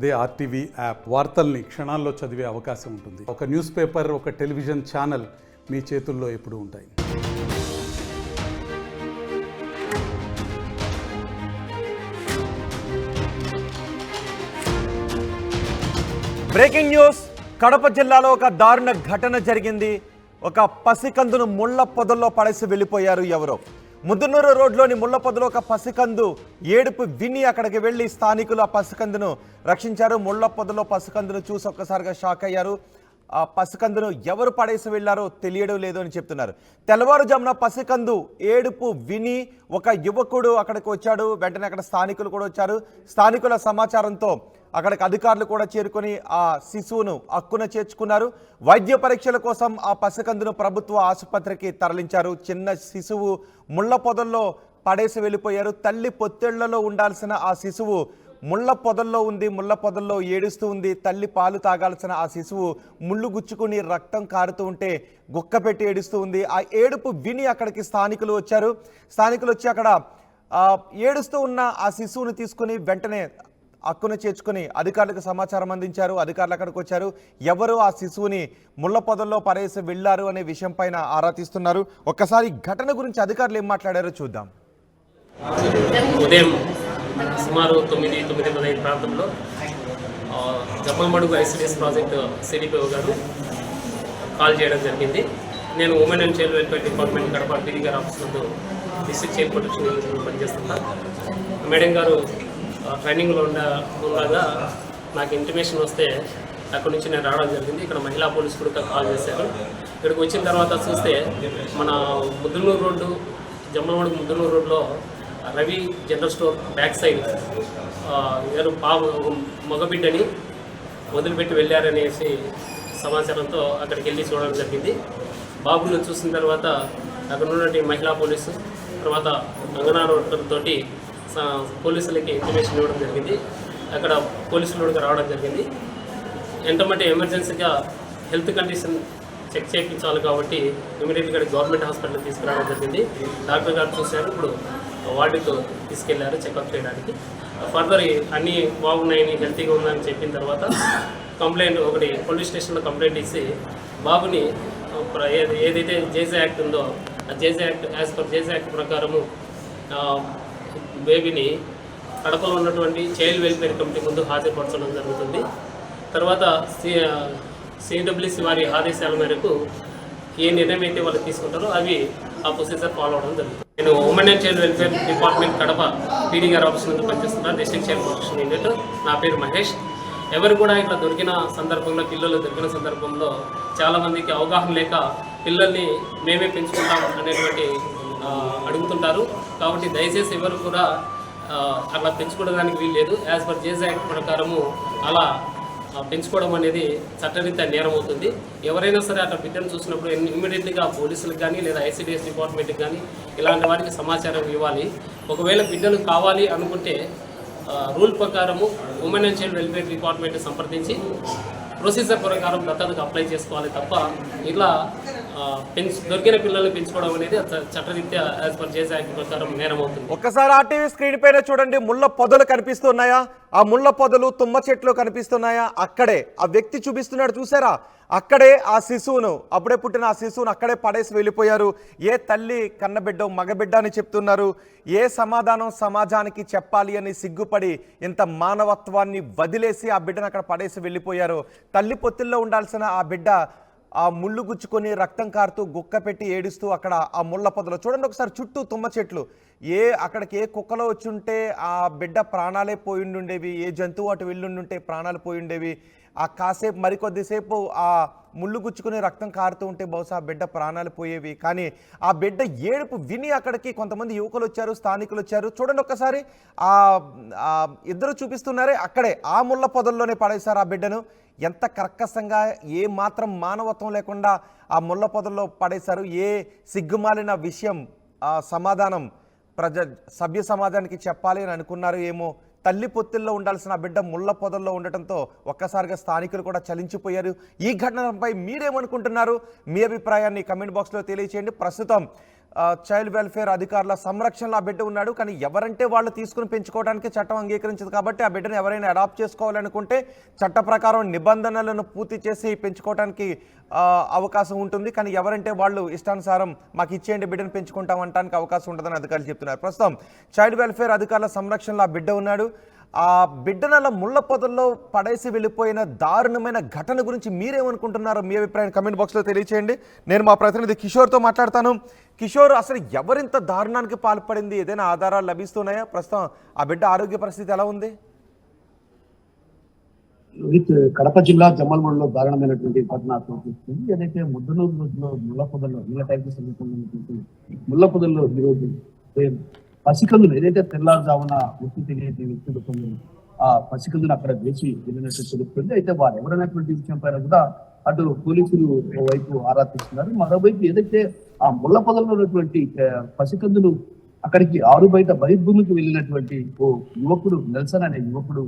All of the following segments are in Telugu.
అదే ఆర్టీవీ యాప్ వార్తల్ని క్షణాల్లో చదివే అవకాశం ఉంటుంది. ఒక న్యూస్ పేపర్, ఒక టెలివిజన్ ఛానల్ మీ చేతుల్లో ఎప్పుడూ ఉంటాయి. Breaking news. కడప జిల్లాలో ఒక దారుణ ఘటన జరిగింది. ఒక పసికందును ముళ్ళ పొదల్లో పడేసి వెళ్ళిపోయారు ఎవరో. ముద్దునూరు రోడ్లోని ముళ్ళ పొదలో ఒక పసికందు ఏడుపు విని అక్కడికి వెళ్ళి స్థానికులు ఆ పసికందును రక్షించారు. ముళ్ళ పొదలో పసికందును చూసి ఒక్కసారిగా షాక్ అయ్యారు. ఆ పసికందును ఎవరు పడేసి వెళ్ళారో తెలియడం లేదు అని చెప్తున్నారు. తెల్లవారుజామున పసికందు ఏడుపు విని ఒక యువకుడు అక్కడికి వచ్చాడు. వెంటనే అక్కడ స్థానికులు కూడా వచ్చారు. స్థానికుల సమాచారంతో అక్కడికి అధికారులు కూడా చేరుకొని ఆ శిశువును హక్కున చేర్చుకున్నారు. వైద్య పరీక్షల కోసం ఆ పసికందును ప్రభుత్వ ఆసుపత్రికి తరలించారు. చిన్న శిశువు ముళ్ళ పొదల్లో పడేసి వెళ్ళిపోయారు. తల్లి పొత్తేళ్లలో ఉండాల్సిన ఆ శిశువు ముళ్ళ పొదల్లో ఉంది. ముళ్ళ పొదల్లో ఏడుస్తూ ఉంది. తల్లి పాలు తాగాల్సిన ఆ శిశువు ముళ్ళు గుచ్చుకుని రక్తం కారుతూ ఉంటే గుక్క పెట్టి ఏడుస్తూ ఉంది. ఆ ఏడుపు విని అక్కడికి స్థానికులు వచ్చారు. స్థానికులు వచ్చి అక్కడ ఏడుస్తూ ఉన్న ఆ శిశువుని తీసుకుని వెంటనే హక్కున చేర్చుకుని అధికారులకు సమాచారం అందించారు. అధికారులు అక్కడికి వచ్చారు. ఎవరు ఆ శిశువుని ముళ్ళ పొదల్లో పడేసి వెళ్లారు అనే విషయం పైన ఆరా తీస్తున్నారు. ఒక్కసారి ఘటన గురించి అధికారులు ఏం మాట్లాడారో చూద్దాం. ఉదయం సుమారు 9:15 ప్రాంతంలో జమ్మలమడుగు ఐసిడిఎస్ ప్రాజెక్టు సిడిపిఓ గారు కాల్ చేయడం జరిగింది. నేను women and child welfare department Kadapa PD గారి ఆఫీస్ నందు డిస్ట్రిక్ట్ చైల్డ్ ప్రొటెక్షన్ యూనిట్లో పనిచేస్తున్నా. మేడం గారు ట్రైనింగ్లో ఉండగా నాకు ఇంటిమేషన్ వస్తే అక్కడి నుంచి నేను రావడం జరిగింది. ఇక్కడ మహిళా పోలీసు కూడా కాల్ చేశారు. ఇక్కడికి వచ్చిన తర్వాత చూస్తే మన ముద్దునూరు రోడ్డు, జమ్మలమడుగు ముద్దునూరు రోడ్లో Ravi general store back side ఎవరు మగబిడ్డని వదిలిపెట్టి వెళ్ళారనేసి సమాచారంతో అక్కడికి వెళ్ళి చూడడం జరిగింది. బాబును చూసిన తర్వాత అక్కడ ఉన్నటువంటి మహిళా పోలీసు తర్వాత అంగన్వాడీ పోలీసులకి ఇంటిమేషన్ ఇవ్వడం జరిగింది. అక్కడ పోలీసులు కూడా రావడం జరిగింది. ఎంతమంటే ఎమర్జెన్సీగా హెల్త్ కండిషన్ చెక్ చేయించాలి కాబట్టి ఇమీడియట్గా గవర్నమెంట్ హాస్పిటల్ తీసుకురావడం జరిగింది. డాక్టర్ గారు చూశారు. ఇప్పుడు వార్డుకు తీసుకెళ్లారు చెకప్ చేయడానికి. ఫర్దర్ అన్నీ బాగున్నాయని హెల్తీగా ఉందని చెప్పిన తర్వాత కంప్లైంట్ ఒకటి పోలీస్ స్టేషన్లో కంప్లైంట్ ఇచ్చి బాబుని ఏదైతే జేజే యాక్ట్ ఉందో ఆ జేజే యాక్ట్ యాజ్ పర్ జేజే యాక్ట్ ప్రకారము బేబీని కడపలో ఉన్నటువంటి చైల్డ్ వెల్ఫేర్ కమిటీ ముందు హాజరుపరచడం జరుగుతుంది. తర్వాత సిడబ్ల్యూసి వారి ఆదేశాల మేరకు ఏ నిర్ణయం అయితే వాళ్ళు తీసుకుంటారో అవి ఆ ప్రొసీజర్ ఫాలో అవడం జరుగుతుంది. నేను women and child welfare department Kadapa PD గారి ఆఫీస్ నుండి పనిచేస్తున్నాను. District child protection unit. నా పేరు మహేష్. ఎవరు కూడా ఇట్లా దొరికిన సందర్భంలో, పిల్లలు దొరికిన సందర్భంలో చాలామందికి అవగాహన లేక పిల్లల్ని మేమే పెంచుకుంటాం అనేటువంటి అడుగుతుంటారు. కాబట్టి దయచేసి ఎవరు కూడా అలా పెంచుకోవడానికి వీల్లేదు. యాజ్ పర్ జేజే యాక్ట్ ప్రకారము అలా పెంచుకోవడం అనేది చట్టరీత్యా నేరం అవుతుంది. ఎవరైనా సరే అట్లా బిడ్డను చూసినప్పుడు ఇమ్మీడియట్లీగా పోలీసులకు కానీ లేదా ఐసిడిఎస్ డిపార్ట్మెంట్కి కానీ ఇలాంటి వారికి సమాచారం ఇవ్వాలి. ఒకవేళ బిడ్డలు కావాలి అనుకుంటే రూల్ ప్రకారము women and child welfare department సంప్రదించి ప్రొసీజర్ ప్రకారం దత్తతకు అప్లై చేసుకోవాలి తప్ప ఇలా దొరికిన పిల్లల్ని పెంచుకోవడం అనేది చట్టరీత్యా యాజ్ పర్ జేజే యాక్ట్ ప్రకారం నేరం అవుతుంది. ఒక్కసారి ఆర్టీవీ స్క్రీన్ పైన చూడండి. ముళ్ళ పొదలు కనిపిస్తున్నాయా? ఆ ముళ్ళ పొదలు తుమ్మ చెట్లు కనిపిస్తున్నాయా? అక్కడే ఆ వ్యక్తి చూపిస్తున్నాడు, చూసారా? అక్కడే ఆ శిశువును, అప్పుడే పుట్టిన ఆ శిశువును అక్కడే పడేసి వెళ్ళిపోయారు. ఏ తల్లి కన్నబిడ్డ మగబిడ్డ అని చెప్తున్నారు. ఏ సమాధానం సమాజానికి చెప్పాలి అని సిగ్గుపడి ఇంత మానవత్వాన్ని వదిలేసి ఆ బిడ్డను అక్కడ పడేసి వెళ్ళిపోయారు. తల్లి పొత్తిల్లో ఉండాల్సిన ఆ బిడ్డ ఆ ముళ్ళు గుచ్చుకొని రక్తం కారుతూ గుక్క పెట్టి ఏడుస్తూ అక్కడ ఆ ముళ్ళ పొదలో చూడండి. ఒకసారి చుట్టూ తుమ్మ చెట్లు. అక్కడికి ఏ కుక్కలో వచ్చి ఉంటే ఆ బిడ్డ ప్రాణాలే పోయిండుండేవి. ఏ జంతువు అటు వెళ్ళుండుంటే ప్రాణాలు పోయిండేవి. ఆ కాసేపు మరికొద్దిసేపు ఆ ముళ్ళు గుచ్చుకుని రక్తం కారుతూ ఉంటే బహుశా ఆ బిడ్డ ప్రాణాలు పోయేవి. కానీ ఆ బిడ్డ ఏడుపు విని అక్కడికి కొంతమంది యువకులు వచ్చారు, స్థానికులు వచ్చారు. చూడండి ఒక్కసారి ఆ ఇద్దరు చూపిస్తున్నారే, అక్కడే ఆ ముళ్ళ పొదల్లోనే పడేశారు ఆ బిడ్డను. ఎంత కర్కశంగా, ఏ మాత్రం మానవత్వం లేకుండా ఆ ముళ్ళ పొదల్లో పడేశారు. ఏ సిగ్గుమాలిన విషయం సమాధానం సభ్య సమాజానికి చెప్పాలి అని అనుకున్నారు ఏమో. తల్లి పొత్తిల్లో ఉండాల్సిన బిడ్డ ముళ్ళ పొదల్లో ఉండటంతో ఒక్కసారిగా స్థానికులు కూడా చలించిపోయారు. ఈ ఘటనపై మీరేమనుకుంటున్నారు? మీ అభిప్రాయాన్ని కమెంట్ బాక్స్లో తెలియచేయండి. ప్రస్తుతం చైల్డ్ వెల్ఫేర్ అధికారుల సంరక్షణలో ఆ బిడ్డ ఉన్నాడు. కానీ ఎవరంటే వాళ్ళు తీసుకుని పెంచుకోవడానికి చట్టం అంగీకరించదు కాబట్టి ఆ బిడ్డను ఎవరైనా అడాప్ట్ చేసుకోవాలనుకుంటే చట్ట ప్రకారం నిబంధనలను పూర్తి చేసి పెంచుకోవడానికి అవకాశం ఉంటుంది. కానీ ఎవరంటే వాళ్ళు ఇష్టానుసారం మాకు ఇచ్చేయండి బిడ్డను పెంచుకుంటాం అనడానికి అవకాశం ఉంటుందని అధికారులు చెప్తున్నారు. ప్రస్తుతం చైల్డ్ వెల్ఫేర్ అధికారుల సంరక్షణలో ఆ బిడ్డ ఉన్నాడు. ఆ బిడ్డనల ముళ్ళ పొదల్లో పడేసి వెళ్ళిపోయిన దారుణమైన ఘటన గురించి మీరేమనుకుంటున్నారో మీ అభిప్రాయం కమెంట్ బాక్స్లో తెలియచేయండి. నేను మా ప్రతినిధి కిషోర్తో మాట్లాడతాను. కిషోర్, అసలు ఎవరింత దారుణానికి పాల్పడింది? ఏదైనా ఆధారాలు లభిస్తున్నాయా? ప్రస్తుతం ఆ బిడ్డ ఆరోగ్య పరిస్థితి ఎలా ఉంది? రోహిత్, కడప జిల్లా జమ్మలమడులో దారుణమైనటువంటి ఘటన చూపిస్తుంది. ఏదైతే ముద్దనూరు రోజులో ముళ్ళ పొదల్లో నీళ్ళ టైపు సమీపంలో ముళ్ళ పొదల్లో ఈరోజు పసికందులు ఏదైతే తెల్లారుజామున గుర్తు తెలియని వ్యక్తులు కొన్ని ఆ పసికందులు అక్కడ వేసి వెళ్ళినట్టు తెలుస్తుంది. అయితే వారు ఎవరైనటువంటి విషయం పైన కూడా అటు పోలీసులు వైపు ఆరా తీస్తున్నారు. మరోవైపు ఏదైతే ఆ ముళ్ళ పొదల్లో ఉన్నటువంటి పసికందులు అక్కడికి ఆరు బయట బహిర్భూమికి వెళ్ళినటువంటి ఓ యువకుడు నెల్సన్ అనే యువకుడు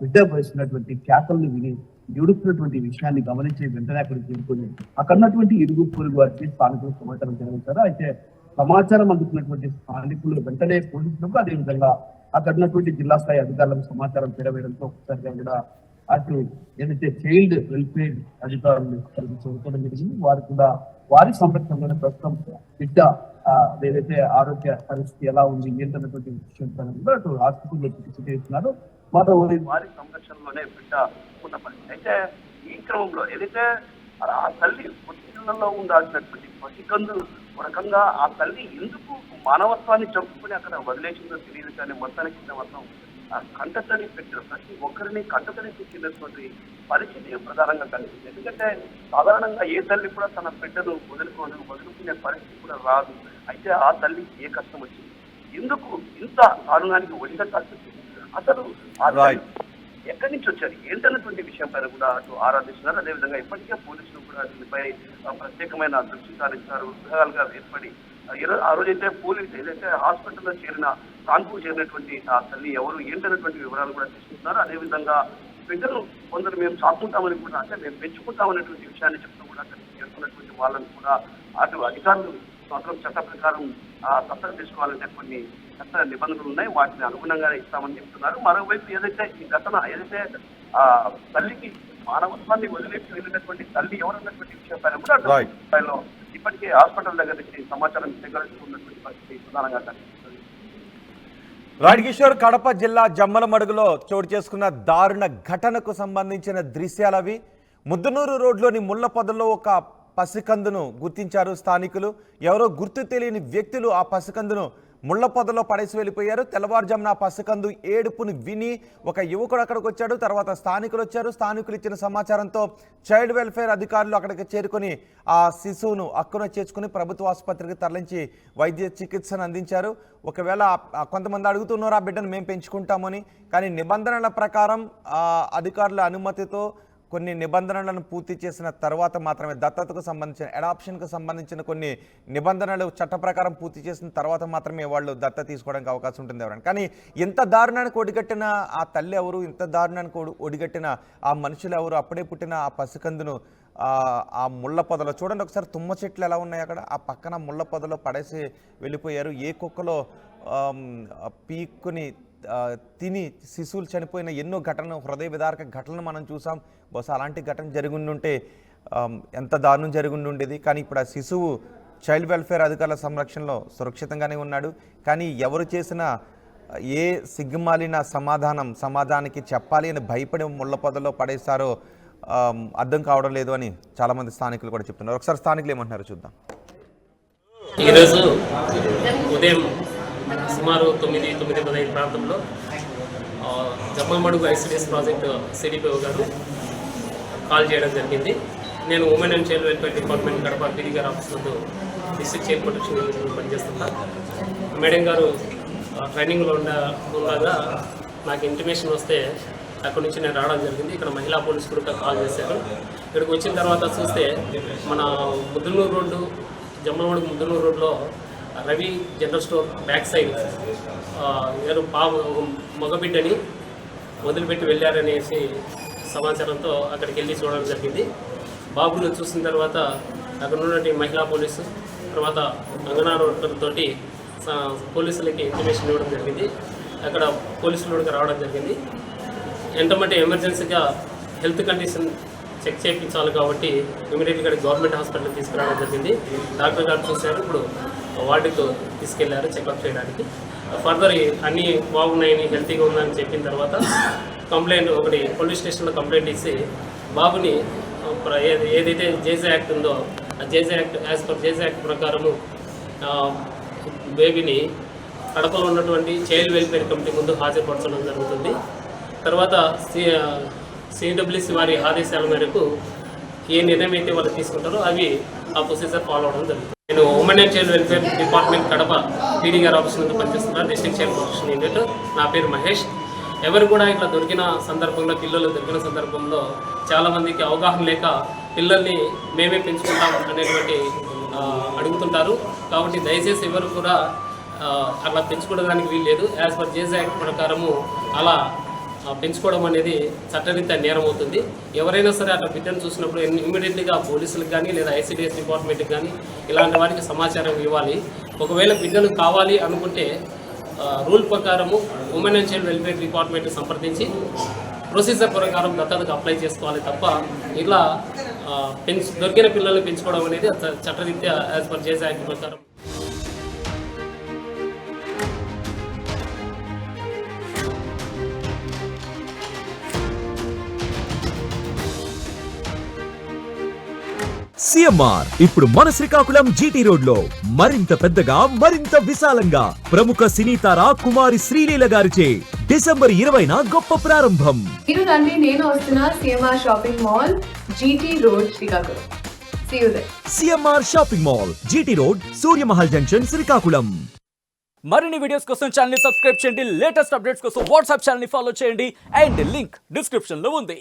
బిడ్డ వేసినటువంటి కేకలను విని ఏడుస్తున్నటువంటి విషయాన్ని గమనించి వెంటనే అక్కడికి చేరుకొని అక్కడ ఉన్నటువంటి ఇరుగు పొరుగు వారికి స్థానికులు సమాచారం తెలియజేశారు. అయితే సమాచారం అందుకున్నటువంటి స్థానికులు వెంటనే పోలీసులకు అదేవిధంగా అక్కడ ఉన్నటువంటి జిల్లా స్థాయి అధికారులకు సమాచారం చేరవేయడంతో ఒకసారిగా కూడా అటు ఏదైతే చైల్డ్ వెల్ఫేర్ అధికారులు చూడటం జరిగింది. వారు కూడా వారి సంరక్షణలోనే ప్రస్తుతం బిడ్డ ఏదైతే ఆరోగ్య పరిస్థితి ఎలా ఉంది ఏంటన్నటువంటి విషయం కూడా అటు హాస్పిటల్లో చికిత్స చేస్తున్నారు. మరో వారి సంరక్షణలోనే బిడ్డ ఉన్న పరిస్థితి. అయితే ఈ క్రమంలో ఏదైతే ఆ తల్లి పొట్టిళ్లలో ఉండాల్సినటువంటి పసికందు రకంగా ఆ తల్లి ఎందుకు మానవత్వాన్ని చంపుకుని అక్కడ వదిలేసిందో తెలియదు. కానీ మొత్తానికి మొత్తం కంటతడి పెట్టిన ప్రతి ఒక్కరిని కంటతడి పెట్టినటువంటి పరిస్థితి ప్రధానంగా కనిపిస్తుంది. ఎందుకంటే సాధారణంగా ఏ తల్లి కూడా తన బిడ్డను వదులుకునే పరిస్థితి కూడా రాదు. అయితే ఆ తల్లి ఏ కష్టం వచ్చింది, ఎందుకు ఇంత దారుణానికి ఒడిగట్టాల్సి వచ్చింది, అసలు ఎక్కడి నుంచి వచ్చారు ఏంటన్నటువంటి విషయం పైన కూడా అటు ఆరాధిస్తున్నారు. అదేవిధంగా ఇప్పటికే పోలీసులు కూడా దీనిపై ప్రత్యేకమైన దృష్టి సారించారు. విభాగాలుగా ఏర్పడి ఆ రోజైతే పోలీసు ఏదైతే హాస్పిటల్లో చేరిన కాన్పూర్ చేరినటువంటి ఆ తల్లి ఎవరు ఏంటన్నటువంటి వివరాలు కూడా తీసుకుంటున్నారు. అదేవిధంగా బిడ్డను కొందరు మేము చాకుంటామని కూడా అంటే మేము పెంచుకుంటామనేటువంటి విషయాన్ని చెప్తూ కూడా అక్కడికి చేరుకున్నటువంటి వాళ్ళని కూడా అటు అధికారులు మాత్రం చట్ట ప్రకారం దత్తత తీసుకోవాలంటే కొన్ని చట్ట నిబంధనలు ఉన్నాయి, వాటిని అనుగుణంగానే ఇస్తామని చెప్తున్నారు. మరోవైపు ఏదైతే ఈ ఘటన ఏదైతే తల్లికి మానవత్వాన్ని వదిలేసి వెళ్ళినటువంటి తల్లి ఎవరన్నటువంటి విషయం పైన కూడా స్థాయిలో ఇప్పటికే హాస్పిటల్ దగ్గర నుంచి సమాచారం సేకరిస్తున్నటువంటి పరిస్థితి ప్రధానంగా కనిపిస్తుంది. రైట్ కిషోర్, కడప జిల్లా జమ్మలమడుగులో చోటు చేసుకున్న దారుణ ఘటనకు సంబంధించిన దృశ్యాలవి. ముద్దనూరు రోడ్లోని ముళ్ళ పొదల్లో ఒక పసికందును గుర్తించారు స్థానికులు. ఎవరో గుర్తు తెలియని వ్యక్తులు ఆ పసికందును ముళ్ళ పొదలో పడేసి వెళ్ళిపోయారు. తెల్లవారుజామున ఆ పసికందు ఏడుపుని విని ఒక యువకుడు అక్కడికి వచ్చాడు. తర్వాత స్థానికులు వచ్చారు. స్థానికులు ఇచ్చిన సమాచారంతో చైల్డ్ వెల్ఫేర్ అధికారులు అక్కడికి చేరుకొని ఆ శిశువును అక్కున చేర్చుకుని ప్రభుత్వ ఆసుపత్రికి తరలించి వైద్య చికిత్సను అందించారు. ఒకవేళ కొంతమంది అడుగుతున్నారు ఆ బిడ్డను మేము పెంచుకుంటామని, కానీ నిబంధనల ప్రకారం అధికారుల అనుమతితో కొన్ని నిబంధనలను పూర్తి చేసిన తర్వాత మాత్రమే దత్తతకు సంబంధించిన అడాప్షన్కు సంబంధించిన కొన్ని నిబంధనలు చట్ట ప్రకారం పూర్తి చేసిన తర్వాత మాత్రమే వాళ్ళు దత్తత తీసుకోవడానికి అవకాశం ఉంటుంది ఎవరైనా. కానీ ఇంత దారుణానికి ఒడిగట్టిన ఆ తల్లి ఎవరు, ఇంత దారుణానికి ఒడిగట్టిన ఆ మనుషులు ఎవరు, అప్పుడే పుట్టిన ఆ పసికందును ఆ ముళ్ళ పొదలో చూడండి ఒకసారి, తుమ్మ చెట్లు ఎలా ఉన్నాయి అక్కడ, ఆ పక్కన ముళ్ళ పొదలో పడేసి వెళ్ళిపోయారు. ఏ కుక్కలో పీక్కుని తిని శిశువులు చనిపోయిన ఎన్నో ఘటనలు, హృదయ విదారక ఘటనలు మనం చూసాం. బహుశా అలాంటి ఘటన జరిగిండుంటే ఎంత దారుణం జరిగిండుండేది. కానీ ఇప్పుడు ఆ శిశువు చైల్డ్ వెల్ఫేర్ అధికారుల సంరక్షణలో సురక్షితంగానే ఉన్నాడు. కానీ ఎవరు చేసిన ఏ సిగ్గుమాలిన సమాధానానికి చెప్పాలి అని భయపడి ముళ్ళ పొదలో పడేస్తారో అర్థం కావడం లేదు అని చాలామంది స్థానికులు కూడా చెప్తున్నారు. ఒకసారి స్థానికులు ఏమంటున్నారో చూద్దాం. ఈరోజు ఉదయం సుమారు 9:15 ప్రాంతంలో జమ్మలమడుగు ఐసిడిఎస్ ప్రాజెక్టు సిడిపిఓ గారు కాల్ చేయడం జరిగింది. నేను women and child welfare department Kadapa PD గారి ఆఫీస్ నందు డిస్ట్రిక్ట్ చైల్డ్ ప్రొటెక్షన్ పనిచేస్తున్నా. మేడం గారు ట్రైనింగ్లో ఉండగా నాకు ఇంటిమేషన్ వస్తే అక్కడి నుంచి నేను రావడం జరిగింది. ఇక్కడ మహిళా పోలీస్ కూడా కాల్ చేశారు. ఇక్కడికి వచ్చిన తర్వాత చూస్తే మన ముద్దనూరు రోడ్డు, జమ్మలమడుగు ముద్దనూరు రోడ్లో Ravi general store back side ఎవరు మగబిడ్డని వదిలిపెట్టి వెళ్ళారనేసి సమాచారంతో అక్కడికి వెళ్ళి చూడడం జరిగింది. బాబును చూసిన తర్వాత అక్కడ ఉన్నటువంటి మహిళా పోలీసు తర్వాత అంగన్వాడీ వర్కర్ తోటి పోలీసులకి ఇంటిమేషన్ ఇవ్వడం జరిగింది. అక్కడ పోలీసులు కూడా రావడం జరిగింది. ఎంతమంటే ఎమర్జెన్సీగా హెల్త్ కండిషన్ చెక్ చేయించాలి కాబట్టి ఇమీడియట్గా గవర్నమెంట్ హాస్పిటల్కి తీసుకురావడం జరిగింది. డాక్టర్ గారు చూశారు, ఇప్పుడు వార్డుకు తీసుకెళ్లారు చెకప్ చేయడానికి. ఫర్దర్ అన్నీ బాగున్నాయని హెల్తీగా ఉందని చెప్పిన తర్వాత కంప్లైంట్ ఒకటి పోలీస్ స్టేషన్లో కంప్లైంట్ ఇచ్చి బాబుని ఏదైతే జేజే యాక్ట్ ఉందో ఆ జేజే యాక్ట్ యాజ్ పర్ జేజే యాక్ట్ ప్రకారము బేబీని కడపలో ఉన్నటువంటి చైల్డ్ వెల్ఫేర్ కమిటీ ముందు హాజరుపరచడం జరుగుతుంది. తర్వాత సిడబ్ల్యూసి వారి ఆదేశాల మేరకు ఏ నిర్ణయం అయితే వాళ్ళు తీసుకుంటారో అవి ఆ ప్రొసీజర్ ఫాలో అవడం జరుగుతుంది. నేను women and child welfare department Kadapa PD గారి ఆఫీస్ నుండి పనిచేస్తున్నాను, డిస్ట్రిక్ట్ చైల్డ్ ప్రొటెక్షన్ యూనిట్. నా పేరు మహేష్. ఎవరు కూడా ఇట్లా దొరికిన సందర్భంలో పిల్లలు దొరికిన సందర్భంలో చాలామందికి అవగాహన లేక పిల్లల్ని మేమే పెంచుకుంటాం అనేటువంటి అడుగుతుంటారు. కాబట్టి దయచేసి ఎవరు కూడా అట్లా పెంచుకోవడానికి వీలు లేదు. యాజ్ పర్ జేజే యాక్ట్ ప్రకారము అలా పెంచుకోవడం అనేది చట్టరీత్యా నేరం అవుతుంది. ఎవరైనా సరే అట్లా బిడ్డను చూసినప్పుడు ఇమ్మీడియట్లీగా పోలీసులకు కానీ లేదా ఐసిడిఎస్ డిపార్ట్మెంట్కి కానీ ఇలాంటి వారికి సమాచారం ఇవ్వాలి. ఒకవేళ బిడ్డలు కావాలి అనుకుంటే రూల్ ప్రకారము women and child welfare department సంప్రదించి ప్రొసీజర్ ప్రకారం దత్తతకు అప్లై చేసుకోవాలి తప్ప ఇట్లా దొరికిన పిల్లల్ని పెంచుకోవడం అనేది చట్టరీత్యా యాజ్ పర్ జేజే యాక్ట్ ప్రకారం. సిఎంఆర్ ఇప్పుడు మన శ్రీకాకుళం జీటీ రోడ్ లో మరింత పెద్దగా మరింత విశాలంగా ప్రముఖ సినీ తార కుమారి శ్రీలీల గారిచే డిసెంబర్ 20న గొప్ప ప్రారంభం. మీరు రండి, నేను వస్తున్నా CMR shopping mall GT road Srikakulam. See you there. CMR shopping mall GT road Surya Mahal junction Srikakulam. మరిన్ని వీడియోస్ కోసం ఛానల్ ని సబ్స్క్రైబ్ చేయండి, లేటెస్ట్ అప్డేట్స్ కోసం వాట్సాప్ ఛానల్ ని ఫాలో చేయండి అండ్ లింక్ డిస్క్రిప్షన్ లో ఉంది.